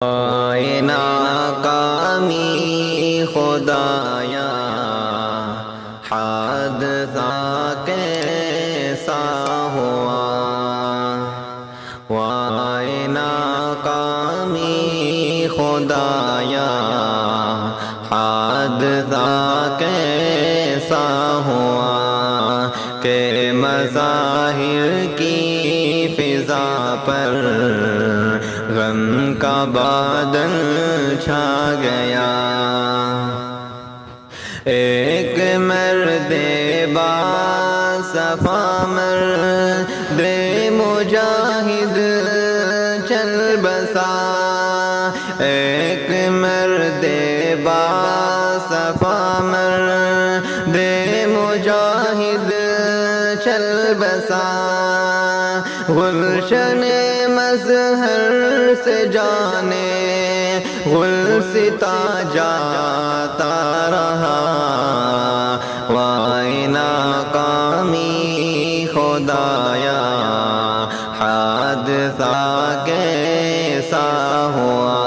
اے ناکامی خدایا حادثہ کیسا ہوا، وائے ناکامی خدایا حادثہ کیسا ہوا کہ مظاہر کی فضا پر غم کا بادل چھا گیا۔ ایک مرد باصفا مرد مجاہد چل بسا، ایک مرد باصفا مرد مجاہد چل بسا، گلشن مظہر سے جانے گلستہ جاتا رہا، وائے ناکامی خدایا حادثہ کیسا ہوا۔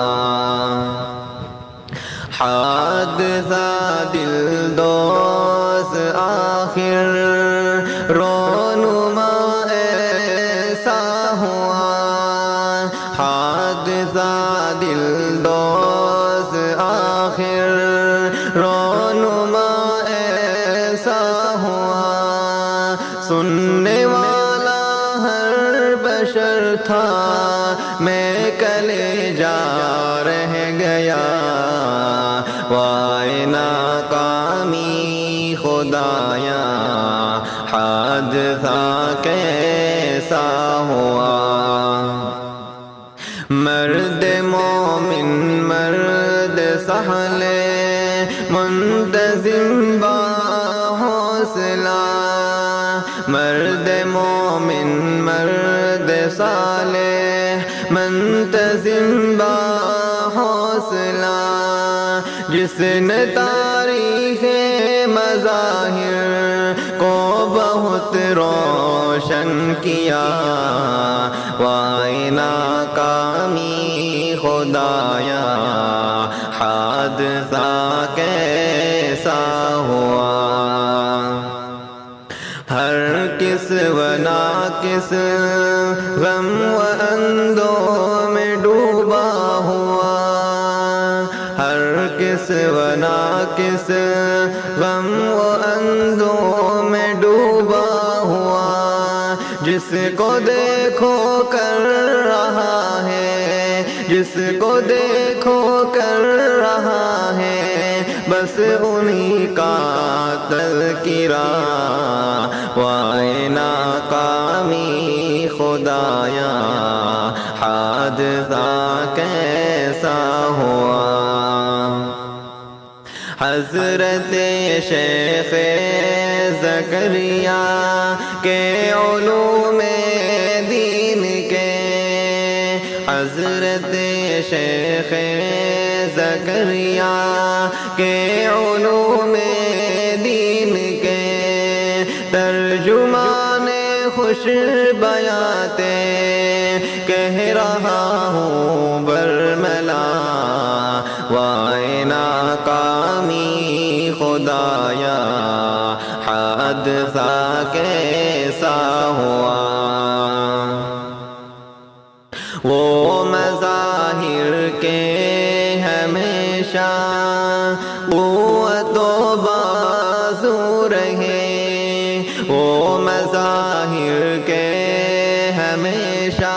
حادثہ دل دوز آخر رونما ایسا ہوا، حادثہ دل دوز آخر رونما ایسا ہوا، سننے والا ہر بشر تھا میں کلیجا رہ گیا، وائے ناکامی خدایا حادثہ کیسا ہوا۔ مرد مومن مرد سہل منتظم با حوصلہ، مرد مومن مرد صالح منتظم با حوصلہ، جس نے تاریخ مظاہر کو بہت روشن کیا، وائے ناکامی خدایا حادثہ کیسا ہوا۔ ہر کس و ناکس غم و اندوہ میں ڈوبا ہوا، ہر کس و ناکس غم و اندوہ میں ڈوبا ہوا، جس کو دیکھو کر رہا ہے، جس کو دیکھو کر رہا ہے بس انہی کا تذکرہ، وائے ناکامی خدایا حادثہ کیسا ہوا۔ حضرت شیخ زکریا کے علوم دین کے، حضرت شیخ زکریا کے علوم دین کے، ترجمان خوش بیاتے کہہ رہا ہوں برملا، وائے ناکامی خدایا حادثہ کیسا ہوا۔ وہ مظاہر کے ہمیشہ قوت و بازو رہے، وہ مظاہر کے ہمیشہ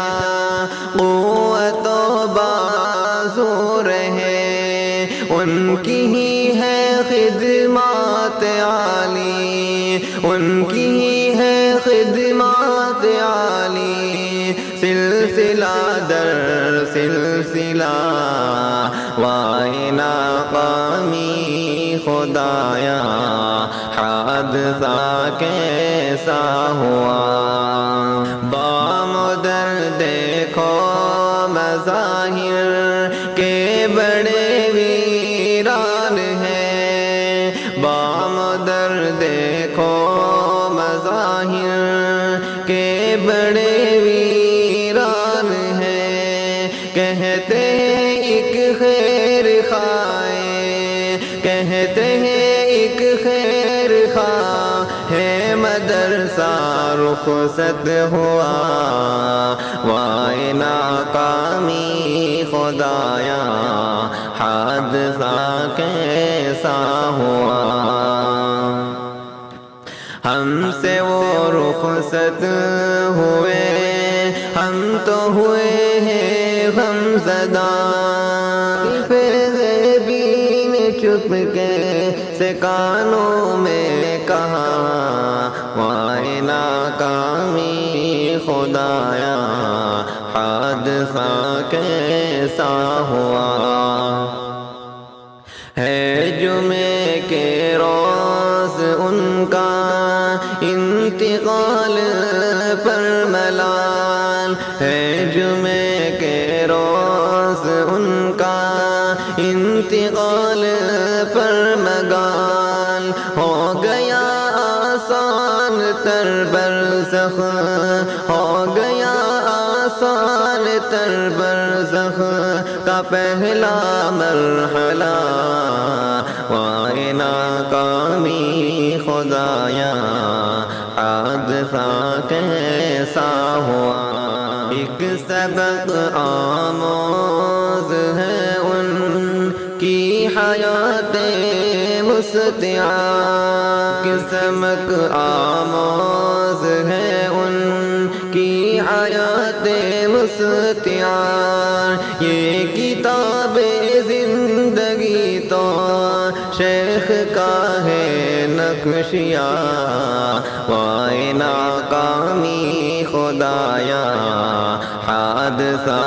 قوت و بازو رہے، ان کی ہی ہے خدمات عالی، ان کی ہی ہے خدمات عالی، سلسلہ در سلسلہ، وائے ناکامی خدایا حادثہ کیسا ہوا۔ بام در دیکھو مظاہر کے بڑے ویران ہیں، بام در دیکھو مظاہر کے بڑے ویران ہیں، کہتے خیر خواہ کہتے ہیں ایک خیر خواہ ہے مدرسہ رخصت ہوا وائے ناکامی خدایا حادثہ کیسا ہوا ہم سے وہ رخصت ہوئے ہم تو ہوئے ہیں غمزدہ غیبی نے چپ کے سے کانوں میں کہا وائے ناکامی خدایا حادثہ کیسا ہوا ہے جمعے کے روز ان کا انتقال پر ملال ہے جمعے کے روز ان کا انتقال پر مگال ہو گیا آسان تر برزخ ہو گیا آسان تر برزخ کا پہلا مرحلہ وائے ناکامی خدایا حادثہ کیسا ہوا ایک سبق آموز ہے ان کی حیات مستعار ایک سبق آموز ہے ان کی حیات مستعار یہ کتاب زندگی تو شیخ کا ہے نقشیہ وائے ناکامی خدایا حادثہ